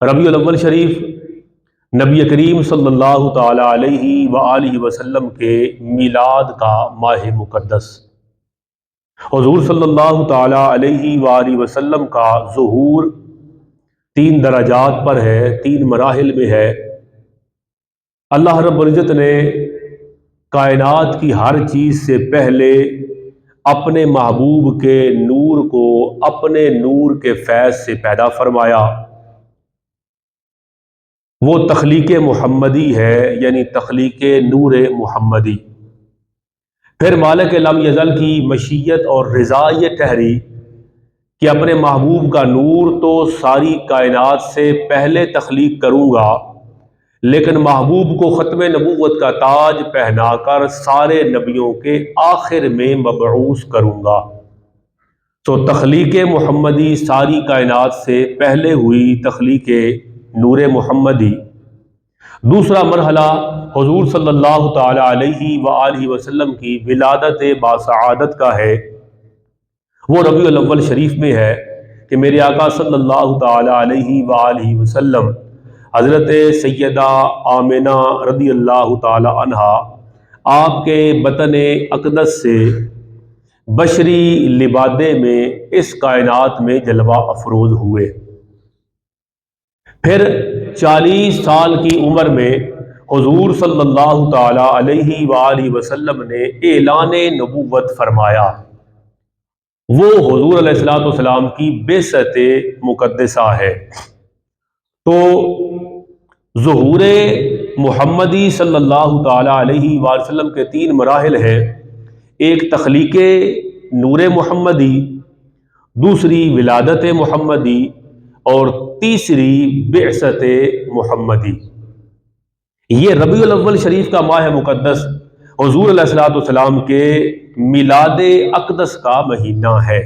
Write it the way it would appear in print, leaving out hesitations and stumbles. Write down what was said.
ربیع الاول شریف نبی کریم صلی اللہ تعالی علیہ وآلہ وسلم کے میلاد کا ماہ مقدس۔ حضور صلی اللہ تعالی علیہ وآلہ وسلم کا ظہور 3 درجات پر ہے، 3 مراحل میں ہے۔ اللہ رب العزت نے کائنات کی ہر چیز سے پہلے اپنے محبوب کے نور کو اپنے نور کے فیض سے پیدا فرمایا۔ وہ تخلیق محمدی ہے، یعنی تخلیق نور محمدی۔ پھر مالک لم یزل کی مشیت اور رضا یہ ٹھہری کہ اپنے محبوب کا نور تو ساری کائنات سے پہلے تخلیق کروں گا، لیکن محبوب کو ختم نبوت کا تاج پہنا کر سارے نبیوں کے آخر میں مبعوث کروں گا۔ تو تخلیق محمدی ساری کائنات سے پہلے ہوئی تخلیق نور محمدی۔ دوسرا مرحلہ حضور صلی اللہ تعالی علیہ وآلہ وسلم کی ولادت باسعادت کا ہے۔ وہ ربیع الاول شریف میں ہے کہ میرے آقا صلی اللہ تعالی علیہ وآلہ وسلم حضرت سیدہ آمنہ رضی اللہ تعالی عنہا آپ کے بطن اقدس سے بشری لبادے میں اس کائنات میں جلوہ افروز ہوئے۔ پھر 40 سال کی عمر میں حضور صلی اللہ تعالی علیہ وآلہ وسلم نے اعلان نبوت فرمایا۔ وہ حضور علیہ الصلوۃ والسلام کی بعثت مقدسہ ہے۔ تو ظہور محمدی صلی اللہ تعالی علیہ وآلہ وسلم کے 3 مراحل ہیں۔ ایک تخلیق نور محمدی، دوسری ولادت محمدی، اور تیسری بعثت محمدی۔ یہ ربیع الاول شریف کا ماہ مقدس حضور علیہ الصلوۃ والسلام کے میلاد اقدس کا مہینہ ہے۔